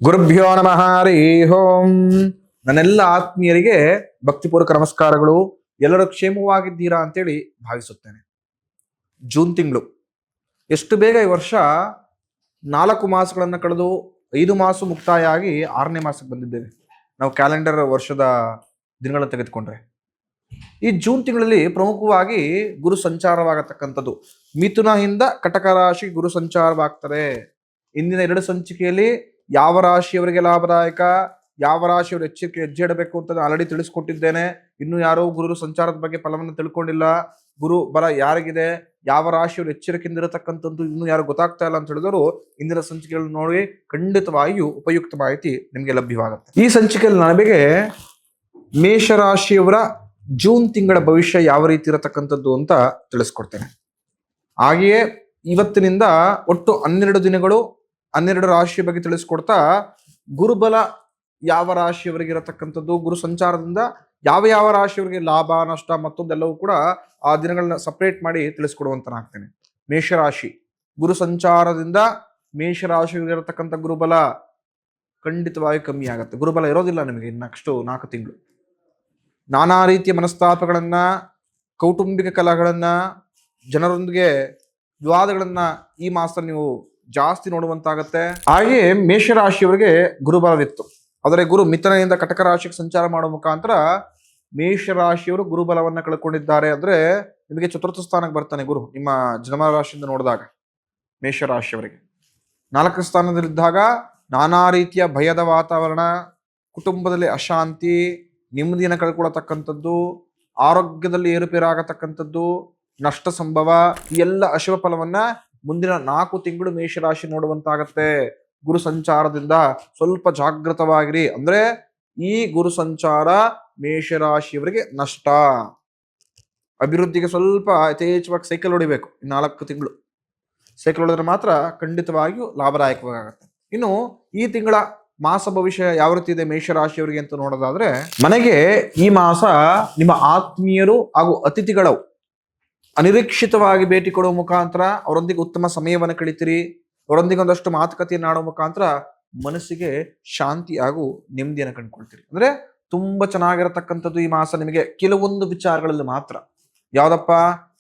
ಗುರುಭ್ಯೋ ನಮಃ ಹರಿ ಓಂ. ನನ್ನೆಲ್ಲ ಆತ್ಮೀಯರಿಗೆ ಭಕ್ತಿಪೂರ್ವಕ ನಮಸ್ಕಾರಗಳು. ಎಲ್ಲರೂ ಕ್ಷೇಮವಾಗಿದ್ದೀರಾ ಅಂತೇಳಿ ಭಾವಿಸುತ್ತೇನೆ. ಜೂನ್ ತಿಂಗಳು ಎಷ್ಟು ಬೇಗ ಈ ವರ್ಷ 4 ಮಾಸಗಳನ್ನು ಕಳೆದು 5 ಮಾಸ ಮುಕ್ತಾಯ ಆಗಿ 6ನೇ ಮಾಸಕ್ಕೆ ಬಂದಿದ್ದೇವೆ. ನಾವು ಕ್ಯಾಲೆಂಡರ್ ವರ್ಷದ ದಿನಗಳನ್ನು ತೆಗೆದುಕೊಂಡ್ರೆ ಈ ಜೂನ್ ತಿಂಗಳಲ್ಲಿ ಪ್ರಮುಖವಾಗಿ ಗುರು ಸಂಚಾರವಾಗತಕ್ಕಂಥದ್ದು. ಮಿಥುನದಿಂದ ಕಟಕ ರಾಶಿ ಗುರು ಸಂಚಾರವಾಗ್ತದೆ. ಇಂದಿನ 2 ಸಂಚಿಕೆಯಲ್ಲಿ ಯಾವ ರಾಶಿಯವರಿಗೆ ಲಾಭದಾಯಕ, ಯಾವ ರಾಶಿಯವರು ಎಚ್ಚರಿಕೆ ಹೆಜ್ಜೆ ಇಡಬೇಕು ಅಂತ ಆಲ್ರೆಡಿ ತಿಳಿಸ್ಕೊಟ್ಟಿದ್ದೇನೆ. ಇನ್ನು ಯಾರೋ ಗುರು ಸಂಚಾರದ ಬಗ್ಗೆ ಫಲವನ್ನು ತಿಳ್ಕೊಂಡಿಲ್ಲ, ಗುರು ಬಲ ಯಾರಿಗಿದೆ, ಯಾವ ರಾಶಿಯವರು ಎಚ್ಚರಿಕೆಯಿಂದ ಇರತಕ್ಕಂಥದ್ದು ಇನ್ನು ಯಾರು ಗೊತ್ತಾಗ್ತಾ ಇಲ್ಲ ಅಂತ ಹೇಳಿದವರು ಇಂದಿನ ಸಂಚಿಕೆಗಳನ್ನು ನೋಡಿ ಖಂಡಿತವಾಗಿಯೂ ಉಪಯುಕ್ತ ಮಾಹಿತಿ ನಿಮಗೆ ಲಭ್ಯವಾಗುತ್ತೆ. ಈ ಸಂಚಿಕೆಯಲ್ಲಿ ನಮಗೆ ಮೇಷರಾಶಿಯವರ ಜೂನ್ ತಿಂಗಳ ಭವಿಷ್ಯ ಯಾವ ರೀತಿ ಇರತಕ್ಕಂಥದ್ದು ಅಂತ ತಿಳಿಸ್ಕೊಡ್ತೇನೆ. ಹಾಗೆಯೇ ಇವತ್ತಿನಿಂದ ಒಟ್ಟು 12 ದಿನಗಳು 12 ರಾಶಿಯ ಬಗ್ಗೆ ತಿಳಿಸ್ಕೊಡ್ತಾ ಗುರುಬಲ ಯಾವ ರಾಶಿಯವರಿಗೆ ಇರತಕ್ಕಂಥದ್ದು, ಗುರು ಸಂಚಾರದಿಂದ ಯಾವ ರಾಶಿಯವರಿಗೆ ಲಾಭ ನಷ್ಟ ಮತ್ತೊಂದೆಲ್ಲವೂ ಕೂಡ ಆ ದಿನಗಳನ್ನ ಸಪರೇಟ್ ಮಾಡಿ ತಿಳಿಸ್ಕೊಡುವಂತನಾಗ್ತೇನೆ. ಮೇಷರಾಶಿ ಗುರು ಸಂಚಾರದಿಂದ ಮೇಷರಾಶಿಯವರಿಗೆ ಇರತಕ್ಕಂಥ ಗುರುಬಲ ಖಂಡಿತವಾಗಿ ಕಮ್ಮಿ ಆಗುತ್ತೆ. ಗುರುಬಲ ಇರೋದಿಲ್ಲ ನಿಮಗೆ ಇನ್ನಷ್ಟು 4 ತಿಂಗಳು. ನಾನಾ ರೀತಿಯ ಮನಸ್ತಾಪಗಳನ್ನ, ಕೌಟುಂಬಿಕ ಕಲಹಗಳನ್ನ, ಜನರೊಂದಿಗೆ ವಿವಾದಗಳನ್ನ ಈ ಮಾಸ ನೀವು ಜಾಸ್ತಿ ನೋಡುವಂತಾಗತ್ತೆ. ಹಾಗೆಯೇ ಮೇಷರಾಶಿಯವರಿಗೆ ಗುರುಬಲವಿತ್ತು, ಆದರೆ ಗುರು ಮಿಥುನದಿಂದ ಕಟಕ ರಾಶಿಗೆ ಸಂಚಾರ ಮಾಡುವ ಮುಖಾಂತರ ಮೇಷರಾಶಿಯವರು ಗುರುಬಲವನ್ನ ಕಳ್ಕೊಂಡಿದ್ದಾರೆ. ಅಂದ್ರೆ ನಿಮಗೆ ಚತುರ್ಥ ಸ್ಥಾನಕ್ಕೆ ಬರ್ತಾನೆ ಗುರು ನಿಮ್ಮ ಜನ್ಮ ರಾಶಿಯಿಂದ ನೋಡಿದಾಗ. ಮೇಷರಾಶಿಯವರಿಗೆ 4ನೇ ಸ್ಥಾನದಲ್ಲಿದ್ದಾಗ ನಾನಾ ರೀತಿಯ ಭಯದ ವಾತಾವರಣ, ಕುಟುಂಬದಲ್ಲಿ ಅಶಾಂತಿ, ನೆಮ್ಮದಿಯನ್ನು ಕಳ್ಕೊಳ್ಳತಕ್ಕಂಥದ್ದು, ಆರೋಗ್ಯದಲ್ಲಿ ಏರುಪೇರಾಗತಕ್ಕಂಥದ್ದು, ನಷ್ಟ ಸಂಭವ, ಈ ಎಲ್ಲ ಅಶುಭ ಫಲವನ್ನ ಮುಂದಿನ 4 ತಿಂಗಳು ಮೇಷರಾಶಿ ನೋಡುವಂತಾಗತ್ತೆ. ಗುರು ಸಂಚಾರದಿಂದ ಸ್ವಲ್ಪ ಜಾಗೃತವಾಗಿರಿ. ಅಂದ್ರೆ ಈ ಗುರು ಸಂಚಾರ ಮೇಷರಾಶಿಯವರಿಗೆ ನಷ್ಟ. ಅಭಿವೃದ್ಧಿಗೆ ಸ್ವಲ್ಪ ಯಥೇಚ್ಛವಾಗಿ ಸೈಕಲ್ ಹೊಡಿಬೇಕು. 4 ತಿಂಗಳು ಸೈಕಲ್ ಹೊಡೆದ್ರೆ ಮಾತ್ರ ಖಂಡಿತವಾಗಿಯೂ ಲಾಭದಾಯಕವಾಗುತ್ತೆ. ಇನ್ನು ಈ ತಿಂಗಳ ಮಾಸ ಭವಿಷ್ಯ ಯಾವ ರೀತಿ ಇದೆ ಮೇಷರಾಶಿಯವರಿಗೆ ಅಂತ ನೋಡೋದಾದ್ರೆ, ಮನೆಗೆ ಈ ಮಾಸ ನಿಮ್ಮ ಆತ್ಮೀಯರು ಹಾಗೂ ಅತಿಥಿಗಳು ಅನಿರೀಕ್ಷಿತವಾಗಿ ಭೇಟಿ ಕೊಡುವ ಮುಖಾಂತರ ಅವರೊಂದಿಗೆ ಉತ್ತಮ ಸಮಯವನ್ನು ಕಳಿತೀರಿ. ಅವರೊಂದಿಗೆ ಒಂದಷ್ಟು ಮಾತುಕತೆಯನ್ನು ಆಡುವ ಮುಖಾಂತರ ಮನಸ್ಸಿಗೆ ಶಾಂತಿ ಹಾಗೂ ನೆಮ್ಮದಿಯನ್ನು ಕಂಡುಕೊಳ್ತೀರಿ. ಅಂದ್ರೆ ತುಂಬಾ ಚೆನ್ನಾಗಿರತಕ್ಕಂಥದ್ದು ಈ ಮಾಸ ನಿಮಗೆ ಕೆಲವೊಂದು ವಿಚಾರಗಳಲ್ಲಿ ಮಾತ್ರ. ಯಾವ್ದಪ್ಪ,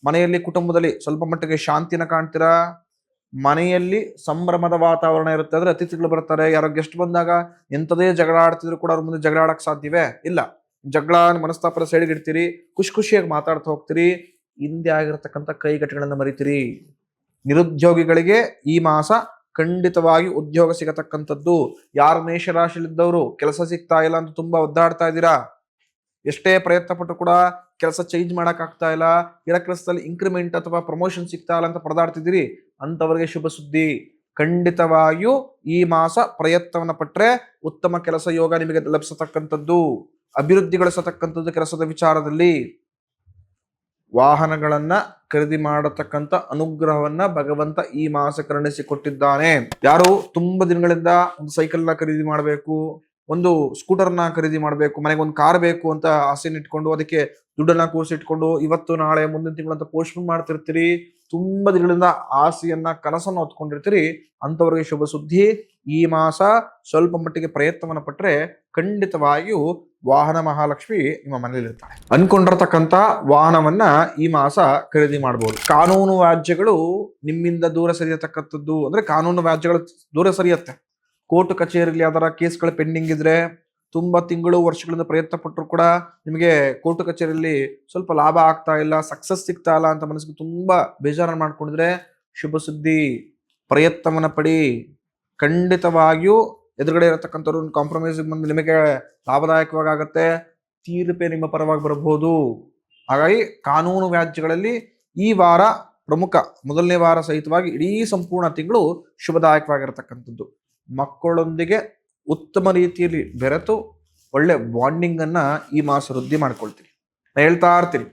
ಮನೆಯಲ್ಲಿ ಕುಟುಂಬದಲ್ಲಿ ಸ್ವಲ್ಪ ಮಟ್ಟಿಗೆ ಶಾಂತಿನ ಕಾಣ್ತೀರಾ. ಮನೆಯಲ್ಲಿ ಸಂಭ್ರಮದ ವಾತಾವರಣ ಇರುತ್ತೆ. ಅಂದ್ರೆ ಅತಿಥಿಗಳು ಬರ್ತಾರೆ, ಯಾರೋ ಗೆಸ್ಟ್ ಬಂದಾಗ ಎಂಥದೇ ಜಗಳ ಆಡ್ತಿದ್ರು ಕೂಡ ಅವ್ರ ಮುಂದೆ ಜಗಳ ಆಡಕ್ ಸಾಧ್ಯವೇ ಇಲ್ಲ. ಜಗಳ ಮನಸ್ತಾಪದ ಸೈಡ್ಗೆ ಇಡ್ತೀರಿ, ಖುಷಿಯಾಗಿ ಮಾತಾಡ್ತಾ ಹೋಗ್ತೀರಿ. ಹಿಂದೆ ಆಗಿರತಕ್ಕಂಥ ಕೈಗಟ್ಟುಗಳನ್ನ ಮರಿತೀರಿ. ನಿರುದ್ಯೋಗಿಗಳಿಗೆ ಈ ಮಾಸ ಖಂಡಿತವಾಗಿ ಉದ್ಯೋಗ ಸಿಗತಕ್ಕಂಥದ್ದು. ಯಾರು ಮೇಷರಾಶಿಯಲ್ಲಿದ್ದವರು ಕೆಲಸ ಸಿಗ್ತಾ ಇಲ್ಲ ಅಂತ ತುಂಬಾ ಒದ್ದಾಡ್ತಾ ಇದ್ದೀರಾ, ಎಷ್ಟೇ ಪ್ರಯತ್ನ ಪಟ್ಟು ಕೂಡ ಕೆಲಸ ಚೇಂಜ್ ಮಾಡಕ್ ಆಗ್ತಾ ಇಲ್ಲ, ಇರೋ ಕೆಲಸದಲ್ಲಿ ಇನ್ಕ್ರಿಮೆಂಟ್ ಅಥವಾ ಪ್ರಮೋಷನ್ ಸಿಗ್ತಾ ಇಲ್ಲ ಅಂತ ಪರದಾಡ್ತಿದ್ದೀರಿ, ಅಂತವರಿಗೆ ಶುಭ ಸುದ್ದಿ. ಖಂಡಿತವಾಗಿಯೂ ಈ ಮಾಸ ಪ್ರಯತ್ನವನ್ನ ಪಟ್ರೆ ಉತ್ತಮ ಕೆಲಸ ಯೋಗ ನಿಮಗೆ ಲಭಿಸತಕ್ಕಂಥದ್ದು, ಅಭಿವೃದ್ಧಿಗೊಳಿಸತಕ್ಕಂಥದ್ದು. ಕೆಲಸದ ವಿಚಾರದಲ್ಲಿ ವಾಹನಗಳನ್ನ ಖರೀದಿ ಮಾಡತಕ್ಕಂಥ ಅನುಗ್ರಹವನ್ನ ಭಗವಂತ ಈ ಮಾಸ ಕರುಣಿಸಿಕೊಟ್ಟಿದ್ದಾನೆ. ಯಾರು ತುಂಬಾ ದಿನಗಳಿಂದ ಒಂದು ಸೈಕಲ್ನ ಖರೀದಿ ಮಾಡಬೇಕು, ಒಂದು ಸ್ಕೂಟರ್ನ ಖರೀದಿ ಮಾಡಬೇಕು, ಮನೆಗೆ ಒಂದು ಕಾರ್ ಬೇಕು ಅಂತ ಆಸೆನ ಇಟ್ಕೊಂಡು ಅದಕ್ಕೆ ದುಡ್ಡನ್ನ ಕೂರಿಸಿಟ್ಕೊಂಡು ಇವತ್ತು ನಾಳೆ ಮುಂದಿನ ತಿಂಗಳು ಅಂತ ಪೋಸ್ಟ್ಪೋನ್ ಮಾಡ್ತಿರ್ತೀರಿ. ತುಂಬಾ ದಿನಗಳಿಂದ ಆಸೆಯನ್ನ ಕನಸನ್ನು ಹೊತ್ಕೊಂಡಿರ್ತೀರಿ, ಅಂತವರಿಗೆ ಶುಭ ಸುದ್ದಿ. ಈ ಮಾಸ ಸ್ವಲ್ಪ ಮಟ್ಟಿಗೆ ಪ್ರಯತ್ನವನ್ನ ಪಟ್ರೆ ಖಂಡಿತವಾಗಿಯೂ ವಾಹನ ಮಹಾಲಕ್ಷ್ಮಿ ನಿಮ್ಮ ಮನೇಲಿ ಇರ್ತಾಳೆ. ಅನ್ಕೊಂಡಿರತಕ್ಕಂತ ವಾಹನವನ್ನ ಈ ಮಾಸ ಖರೀದಿ ಮಾಡಬಹುದು. ಕಾನೂನು ವ್ಯಾಜ್ಯಗಳು ನಿಮ್ಮಿಂದ ದೂರ ಸರಿಯತಕ್ಕಂಥದ್ದು. ಅಂದ್ರೆ ಕಾನೂನು ವ್ಯಾಜ್ಯಗಳು ದೂರ ಸರಿಯತ್ತೆ. ಕೋರ್ಟ್ ಕಚೇರಿಯಲ್ಲಿ ಯಾವ್ದಾರ ಕೇಸ್ಗಳು ಪೆಂಡಿಂಗ್ ಇದ್ರೆ, ತುಂಬಾ ತಿಂಗಳು ವರ್ಷಗಳಿಂದ ಪ್ರಯತ್ನ ಪಟ್ಟರು ಕೂಡ ನಿಮಗೆ ಕೋರ್ಟ್ ಕಚೇರಿಯಲ್ಲಿ ಸ್ವಲ್ಪ ಲಾಭ ಆಗ್ತಾ ಇಲ್ಲ, ಸಕ್ಸಸ್ ಸಿಗ್ತಾ ಇಲ್ಲ ಅಂತ ಮನಸ್ಸಿಗೆ ತುಂಬಾ ಬೇಜಾರನ್ನು ಮಾಡ್ಕೊಂಡಿದ್ರೆ ಶುಭ ಸುದ್ದಿ. ಪ್ರಯತ್ನವನ್ನ ಪಡಿ. ಖಂಡಿತವಾಗಿಯೂ ಎದುರುಗಡೆ ಇರತಕ್ಕಂಥವ್ರು ಕಾಂಪ್ರಮೈಸ್ ಬಂದು ನಿಮಗೆ ಲಾಭದಾಯಕವಾಗತ್ತೆ. ತೀರ್ಪೆ ನಿಮ್ಮ ಪರವಾಗಿ ಬರಬಹುದು. ಹಾಗಾಗಿ ಕಾನೂನು ವ್ಯಾಜ್ಯಗಳಲ್ಲಿ ಈ ವಾರ ಪ್ರಮುಖ, ಮೊದಲನೇ ವಾರ ಸಹಿತವಾಗಿ ಇಡೀ ಸಂಪೂರ್ಣ ತಿಂಗಳು ಶುಭದಾಯಕವಾಗಿರತಕ್ಕಂಥದ್ದು. ಮಕ್ಕಳೊಂದಿಗೆ ಉತ್ತಮ ರೀತಿಯಲ್ಲಿ ಬೆರೆತು ಒಳ್ಳೆ ಬಾಂಡಿಂಗ್ ಅನ್ನ ಈ ಮಾಸ ವೃದ್ಧಿ ಮಾಡ್ಕೊಳ್ತೀರಿ. ನಾನು ಹೇಳ್ತಾ ಇರ್ತೀನಿ,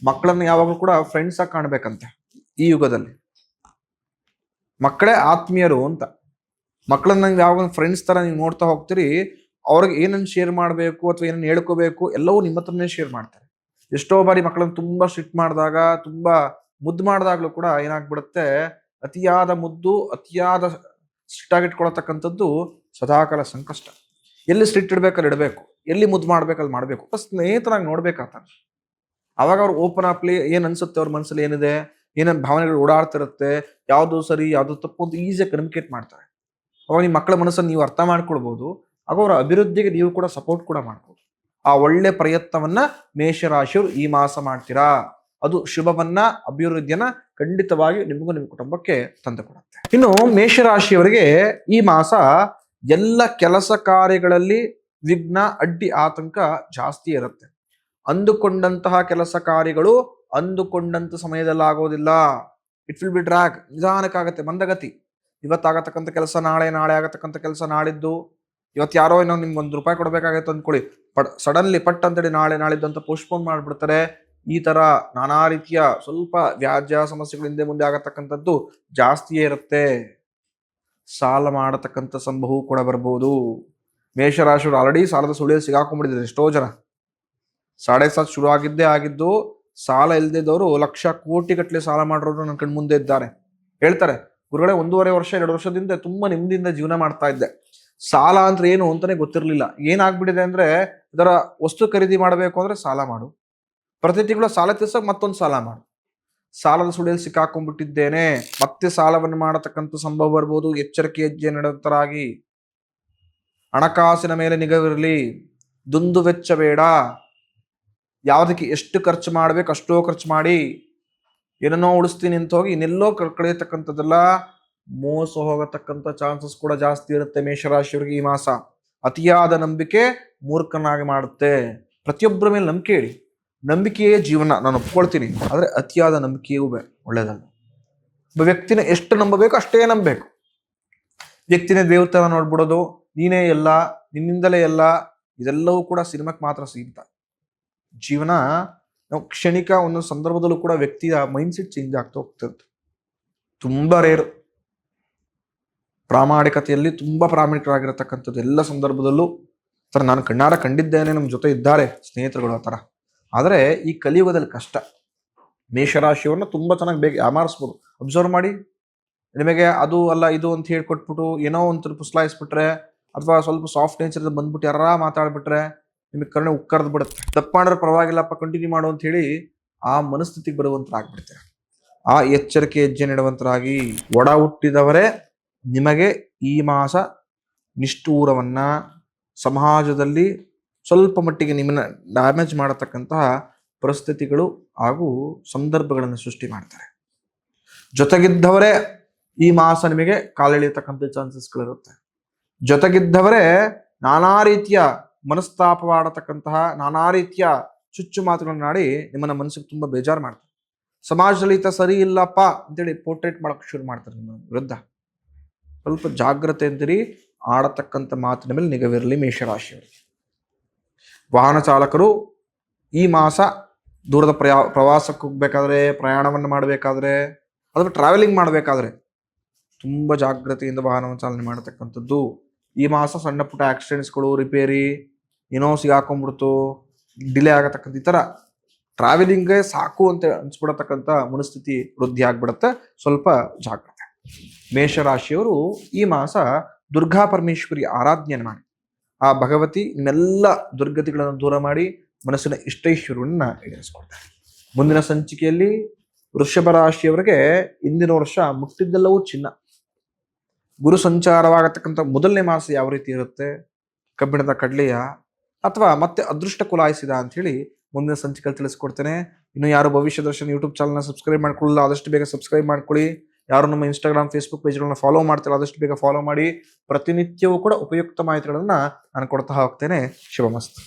ಮಕ್ಕಳನ್ನು ಯಾವಾಗಲೂ ಕೂಡ ಫ್ರೆಂಡ್ಸ್ ಆಗಿ ಕಾಣ್ಬೇಕಂತೆ. ಈ ಯುಗದಲ್ಲಿ ಮಕ್ಕಳೇ ಆತ್ಮೀಯರು ಅಂತ. ಮಕ್ಕಳನ್ನ ಯಾವಾಗ ಫ್ರೆಂಡ್ಸ್ ತರ ನೀವು ನೋಡ್ತಾ ಹೋಗ್ತೀರಿ, ಅವ್ರಿಗೆ ಏನನ್ನು ಶೇರ್ ಮಾಡಬೇಕು ಅಥವಾ ಏನನ್ನು ಹೇಳ್ಕೋಬೇಕು ಎಲ್ಲವೂ ನಿಮ್ಮ ಹತ್ರನೇ ಶೇರ್ ಮಾಡ್ತಾರೆ. ಎಷ್ಟೋ ಬಾರಿ ಮಕ್ಕಳನ್ನು ತುಂಬಾ ಸ್ಟ್ರಿಕ್ಟ್ ಮಾಡಿದಾಗ, ತುಂಬಾ ಮುದ್ದು ಮಾಡಿದಾಗ್ಲೂ ಕೂಡ ಏನಾಗ್ಬಿಡುತ್ತೆ, ಅತಿಯಾದ ಮುದ್ದು, ಅತಿಯಾದ ಸ್ಟ್ರಿಕ್ಟ್ ಆಗಿಟ್ಕೊಳತಕ್ಕಂಥದ್ದು ಸದಾಕಾಲ ಸಂಕಷ್ಟ. ಎಲ್ಲಿ ಸ್ಟ್ರಿಕ್ಟ್ ಇಡ್ಬೇಕಲ್ಲಿ ಇಡಬೇಕು, ಎಲ್ಲಿ ಮುದ್ದು ಮಾಡ್ಬೇಕಲ್ಲಿ ಮಾಡಬೇಕು, ಸ್ನೇಹಿತರಾಗಿ ನೋಡ್ಬೇಕಾಗ್ತಾನೆ. ಅವಾಗ ಅವ್ರು ಓಪನ್ ಅಪ್ಲಿ ಏನ್ ಅನ್ಸುತ್ತೆ, ಅವ್ರ ಮನಸ್ಸಲ್ಲಿ ಏನಿದೆ, ಏನೇನು ಭಾವನೆಗಳು ಓಡಾಡ್ತಿರುತ್ತೆ, ಯಾವುದು ಸರಿ ಯಾವುದು ತಪ್ಪು ಅಂತ ಈಸಿಯಾಗಿ ಕಮ್ಯುನಿಕೇಟ್ ಮಾಡ್ತಾರೆ. ಅವಾಗ ನಿಮ್ಮ ಮಕ್ಕಳ ಮನಸ್ಸನ್ನು ನೀವು ಅರ್ಥ ಮಾಡ್ಕೊಳ್ಬಹುದು. ಆಗ ಅವರ ಅಭಿವೃದ್ಧಿಗೆ ನೀವು ಕೂಡ ಸಪೋರ್ಟ್ ಕೂಡ ಮಾಡ್ಬೋದು. ಆ ಒಳ್ಳೆ ಪ್ರಯತ್ನವನ್ನ ಮೇಷರಾಶಿಯವರು ಈ ಮಾಸ ಮಾಡ್ತೀರಾ, ಅದು ಶುಭವನ್ನ, ಅಭಿವೃದ್ಧಿಯನ್ನ ಖಂಡಿತವಾಗಿ ನಿಮಗೂ ನಿಮ್ಮ ಕುಟುಂಬಕ್ಕೆ ತಂದು ಕೊಡುತ್ತೆ. ಇನ್ನು ಮೇಷರಾಶಿಯವರಿಗೆ ಈ ಮಾಸ ಎಲ್ಲ ಕೆಲಸ ಕಾರ್ಯಗಳಲ್ಲಿ ವಿಘ್ನ, ಅಡ್ಡಿ, ಆತಂಕ ಜಾಸ್ತಿ ಇರುತ್ತೆ. ಅಂದುಕೊಂಡಂತಹ ಕೆಲಸ ಕಾರ್ಯಗಳು ಅಂದುಕೊಂಡಂತ ಸಮಯದಲ್ಲಿ ಆಗೋದಿಲ್ಲ. ಇಟ್ ವಿಲ್ ಬಿ ಡ್ರ್ಯಾಗ್, ನಿಧಾನಕ್ಕಾಗತ್ತೆ, ಮಂದಗತಿ. ಇವತ್ತಾಗತಕ್ಕಂಥ ಕೆಲಸ ನಾಳೆ, ನಾಳೆ ಆಗತಕ್ಕಂಥ ಕೆಲಸ ನಾಳಿದ್ದು. ಇವತ್ತು ಯಾರೋ ಏನೋ ನಿಮ್ಗೆ ₹1 ಕೊಡ್ಬೇಕಾಗತ್ತೆ ಅಂದ್ಕೊಳ್ಳಿ, ಸಡನ್ಲಿ ಪಟ್ ಅಂತೇಳಿ ನಾಳೆ ನಾಳಿದ್ದು ಅಂತ ಪೋಸ್ಟ್ಪೋನ್ ಮಾಡ್ಬಿಡ್ತಾರೆ. ಈ ತರ ನಾನಾ ರೀತಿಯ ಸ್ವಲ್ಪ ವ್ಯಾಜ್ಯ ಸಮಸ್ಯೆಗಳು ಹಿಂದೆ ಮುಂದೆ ಆಗತಕ್ಕಂಥದ್ದು ಜಾಸ್ತಿಯೇ ಇರುತ್ತೆ. ಸಾಲ ಮಾಡತಕ್ಕಂಥ ಸಂಭವವು ಕೂಡ ಬರ್ಬೋದು. ಮೇಷರಾಶಿಯವರು ಆಲ್ರೆಡಿ ಸಾಲದ ಸುಳಿಯಲ್ಲಿ ಸಿಗಾಕೊಂಡ್ಬಿಟ್ಟಿದ್ದಾರೆ ಎಷ್ಟೋ ಜನ. 7.5 ಶುರು ಆಗಿದ್ದು, ಸಾಲ ಇಲ್ದಿದ್ದವರು ಲಕ್ಷ ಕೋಟಿ ಗಟ್ಟಲೆ ಸಾಲ ಮಾಡಿರೋರು ನನ್ನ ಕಣ್ ಮುಂದೆ ಇದ್ದಾರೆ. ಹೇಳ್ತಾರೆ, ಗುರುಗಳೇ 1.5 ವರ್ಷ 2 ವರ್ಷದಿಂದ ತುಂಬಾ ನೆಮ್ಮದಿಯಿಂದ ಜೀವನ ಮಾಡ್ತಾ ಇದ್ದೆ, ಸಾಲ ಅಂದ್ರೆ ಏನು ಅಂತಾನೆ ಗೊತ್ತಿರಲಿಲ್ಲ. ಏನಾಗ್ಬಿಟ್ಟಿದೆ ಅಂದ್ರೆ, ಇದರ ವಸ್ತು ಖರೀದಿ ಮಾಡಬೇಕು ಅಂದ್ರೆ ಸಾಲ ಮಾಡು, ಪ್ರತಿ ತಿಂಗಳು ಸಾಲ ತೀರ್ಸಕ್ ಮತ್ತೊಂದು ಸಾಲ ಮಾಡು, ಸಾಲದ ಸುಳಿಯಲ್ಲಿ ಸಿಕ್ಕಾಕೊಂಡ್ಬಿಟ್ಟಿದ್ದೇನೆ, ಮತ್ತೆ ಸಾಲವನ್ನು ಮಾಡತಕ್ಕಂಥ ಸಂಭವ ಬರ್ಬೋದು. ಎಚ್ಚರಿಕೆ ಹೆಜ್ಜೆ ನಡೆತರಾಗಿ, ಹಣಕಾಸಿನ ಮೇಲೆ ನಿಗವಿರಲಿ, ದುಂದು ವೆಚ್ಚ ಬೇಡ. ಯಾವುದಕ್ಕೆ ಎಷ್ಟು ಖರ್ಚು ಮಾಡ್ಬೇಕು ಅಷ್ಟೋ ಖರ್ಚು ಮಾಡಿ, ಏನನ್ನೋ ಉಳಿಸ್ತೀನಿ ಅಂತ ಹೋಗಿ ಇನ್ನೆಲ್ಲೋ ಕಳೆಯತಕ್ಕಂಥದ್ದೆಲ್ಲ ಮೋಸ ಹೋಗತಕ್ಕಂಥ ಚಾನ್ಸಸ್ ಕೂಡ ಜಾಸ್ತಿ ಇರುತ್ತೆ. ಮೇಷರಾಶಿಯವರಿಗೆ ಈ ಮಾಸ ಅತಿಯಾದ ನಂಬಿಕೆ ಮೂರ್ಖನಾಗಿ ಮಾಡುತ್ತೆ. ಪ್ರತಿಯೊಬ್ಬರ ಮೇಲೆ ನಂಬಿಕೆ ಇಡಿ, ನಂಬಿಕೆಯೇ ಜೀವನ, ನಾನು ಒಪ್ಕೊಳ್ತೀನಿ. ಆದರೆ ಅತಿಯಾದ ನಂಬಿಕೆಯೂ ಒಳ್ಳೆಯದಲ್ಲ. ಒಬ್ಬ ವ್ಯಕ್ತಿನ ಎಷ್ಟು ನಂಬಬೇಕು ಅಷ್ಟೇ ನಂಬಬೇಕು. ವ್ಯಕ್ತಿನೇ ದೇವತನ ನೋಡ್ಬಿಡೋದು, ನೀನೇ ಎಲ್ಲ, ನಿನ್ನಿಂದಲೇ ಎಲ್ಲ, ಇದೆಲ್ಲವೂ ಕೂಡ ಸಿನಿಮಾಕ್ಕೆ ಮಾತ್ರ ಸೀಮಿತ. ಜೀವನ ನಾವು ಕ್ಷಣಿಕ ಒಂದೊಂದು ಸಂದರ್ಭದಲ್ಲೂ ಕೂಡ ವ್ಯಕ್ತಿಯ ಮೈಂಡ್ಸೆಟ್ ಚೇಂಜ್ ಆಗ್ತಾ ಹೋಗ್ತಿರುತ್ತೆ. ತುಂಬಾ ರೇರು. ಪ್ರಾಮಾಣಿಕತೆಯಲ್ಲಿ ತುಂಬಾ ಪ್ರಾಮಾಣಿಕರಾಗಿರತಕ್ಕಂಥದ್ದು ಎಲ್ಲ ಸಂದರ್ಭದಲ್ಲೂ. ಥರ ನಾನು ಕಣ್ಣಾರ ಕಂಡಿದ್ದೇನೆ, ನಮ್ಮ ಜೊತೆ ಇದ್ದಾರೆ ಸ್ನೇಹಿತರುಗಳು ಆ ಥರ. ಆದರೆ ಈ ಕಲಿಯುಗದಲ್ಲಿ ಕಷ್ಟ. ಮೇಷರಾಶಿಯವ್ರನ್ನ ತುಂಬಾ ಚೆನ್ನಾಗಿ ಬೇಗ ಯಾಮಾರಿಸ್ಬೋದು. ಅಬ್ಸರ್ವ್ ಮಾಡಿ, ನಿಮಗೆ ಅದು ಅಲ್ಲ ಇದು ಅಂತ ಹೇಳ್ಕೊಟ್ಬಿಟ್ಟು ಏನೋ ಒಂದು ಪುಸ್ಲಾಯಿಸ್ಬಿಟ್ರೆ, ಅಥವಾ ಸ್ವಲ್ಪ ಸಾಫ್ಟ್ ನೇಚರ್ ಬಂದ್ಬಿಟ್ಟು ಯಾರ ಮಾತಾಡ್ಬಿಟ್ರೆ ನಿಮಗೆ ಕರ್ಣೆ ಉಕ್ಕರ್ದು ಬಿಡುತ್ತೆ. ತಪ್ಪು ಮಾಡಿದ್ರೆ ಪರವಾಗಿಲ್ಲಪ್ಪ ಕಂಟಿನ್ಯೂ ಮಾಡು ಅಂತ ಹೇಳಿ ಆ ಮನಸ್ಥಿತಿಗೆ ಬರುವಂತರಾಗ್ಬಿಡ್ತಾರೆ. ಆ ಎಚ್ಚರಿಕೆ ಹೆಜ್ಜೆ ನೆಡುವಂತರಾಗಿ, ಒಡ ಹುಟ್ಟಿದವರೇ ನಿಮಗೆ ಈ ಮಾಸ ನಿಷ್ಠೂರವನ್ನ, ಸಮಾಜದಲ್ಲಿ ಸ್ವಲ್ಪ ಮಟ್ಟಿಗೆ ನಿಮ್ಮನ್ನ ಡ್ಯಾಮೇಜ್ ಮಾಡತಕ್ಕಂತಹ ಪರಿಸ್ಥಿತಿಗಳು ಹಾಗೂ ಸಂದರ್ಭಗಳನ್ನು ಸೃಷ್ಟಿ ಮಾಡ್ತಾರೆ. ಜೊತೆಗಿದ್ದವರೇ ಈ ಮಾಸ ನಿಮಗೆ ಕಾಲೆಳೆಯತಕ್ಕಂಥ ಚಾನ್ಸಸ್ಗಳಿರುತ್ತೆ. ಜೊತೆಗಿದ್ದವರೇ ನಾನಾ ರೀತಿಯ ಮನಸ್ತಾಪವಾಡತಕ್ಕಂತಹ, ನಾನಾ ರೀತಿಯ ಚುಚ್ಚು ಮಾತುಗಳನ್ನಾಡಿ ನಿಮ್ಮನ್ನ ಮನಸ್ಸಿಗೆ ತುಂಬಾ ಬೇಜಾರು ಮಾಡ್ತಾರೆ. ಸಮಾಜದಲ್ಲಿ ಈತ ಸರಿ ಇಲ್ಲಪ್ಪ ಅಂತೇಳಿ ಪೋರ್ಟ್ರೇಟ್ ಮಾಡಕ್ ಶುರು ಮಾಡ್ತಾರೆ ನಿಮ್ಮ ವಿರುದ್ಧ. ಸ್ವಲ್ಪ ಜಾಗ್ರತೆ ಎಂದಿರಿ. ಆಡತಕ್ಕಂಥ ಮಾತಿನ ಮೇಲೆ ನಿಗವಿರಲಿ ಮೇಷರಾಶಿಯವರಿಗೆ. ವಾಹನ ಚಾಲಕರು ಈ ಮಾಸ ದೂರದ ಪ್ರವಾಸಕ್ಕೆ ಹೋಗ್ಬೇಕಾದ್ರೆ, ಪ್ರಯಾಣವನ್ನು ಮಾಡಬೇಕಾದ್ರೆ, ಅಥವಾ ಟ್ರಾವೆಲಿಂಗ್ ಮಾಡಬೇಕಾದ್ರೆ ತುಂಬ ಜಾಗ್ರತೆಯಿಂದ ವಾಹನವನ್ನು ಚಾಲನೆ ಮಾಡತಕ್ಕಂಥದ್ದು. ಈ ಮಾಸ ಸಣ್ಣ ಪುಟ್ಟ ಆಕ್ಸಿಡೆಂಟ್ಸ್ಗಳು, ರಿಪೇರಿ, ಏನೋ ಸಿಗಾಕೊಂಡ್ಬಿಡ್ತು, ಡಿಲೇ ಆಗತಕ್ಕಂಥ ಈ ಥರ ಟ್ರಾವೆಲಿಂಗೇ ಸಾಕು ಅಂತ ಅನ್ಸ್ಬಿಡತಕ್ಕಂಥ ಮನಸ್ಥಿತಿ ವೃದ್ಧಿ ಆಗ್ಬಿಡುತ್ತೆ. ಸ್ವಲ್ಪ ಜಾಗ್ರತೆ. ಮೇಷರಾಶಿಯವರು ಈ ಮಾಸ ದುರ್ಗಾ ಪರಮೇಶ್ವರಿ ಆರಾಧನೆಯನ್ನು ಮಾಡಿ, ಆ ಭಗವತಿ ನಿಮ್ಮೆಲ್ಲ ದುರ್ಗತಿಗಳನ್ನು ದೂರ ಮಾಡಿ ಮನಸ್ಸಿನ ಇಷ್ಟೈಶ್ವರ್ಯವನ್ನ ಈಡೇರಿಸ್ಕೊಳ್ತಾರೆ. ಮುಂದಿನ ಸಂಚಿಕೆಯಲ್ಲಿ ವೃಷಭ ರಾಶಿಯವರಿಗೆ ಇಂದಿನ ವರ್ಷ ಮುಟ್ಟಿದ್ದೆಲ್ಲವೂ ಚಿನ್ನ. ಗುರು ಸಂಚಾರವಾಗತಕ್ಕಂಥ ಮೊದಲನೇ ಮಾಸ ಯಾವ ರೀತಿ ಇರುತ್ತೆ, ಕಬ್ಬಿಣದ ಕಡ್ಲೆಯ ಅಥವಾ ಮತ್ತೆ ಅದೃಷ್ಟ ಕುಲಾಯಿಸಿದ ಅಂತ ಹೇಳಿ ಮುಂದಿನ ಸಂಚಿಕೆಯಲ್ಲಿ ತಿಳಿಸ್ಕೊಡ್ತೇನೆ. ಇನ್ನು ಯಾರು ಭವಿಷ್ಯ ದರ್ಶನ ಯೂಟ್ಯೂಬ್ ಚಾನಲ್ನ ಸಬ್ಸ್ಕ್ರೈಬ್ ಮಾಡ್ಕೊಳ್ಳಲ್ಲ, ಆದಷ್ಟು ಬೇಗ ಸಬ್ಸ್ಕ್ರೈಬ್ ಮಾಡ್ಕೊಳ್ಳಿ. ಯಾರು ನಮ್ಮ ಇನ್ಸ್ಟಾಗ್ರಾಮ್, ಫೇಸ್ಬುಕ್ ಪೇಜ್ಗಳನ್ನ ಫಾಲೋ ಮಾಡ್ತಿಲ್ಲ, ಆದಷ್ಟು ಬೇಗ ಫಾಲೋ ಮಾಡಿ. ಪ್ರತಿನಿತ್ಯವೂ ಕೂಡ ಉಪಯುಕ್ತ ಮಾಹಿತಿಗಳನ್ನ ನಾನು ಕೊಡ್ತಾ ಹೋಗ್ತೇನೆ. ಶುಭಮಸ್ತು.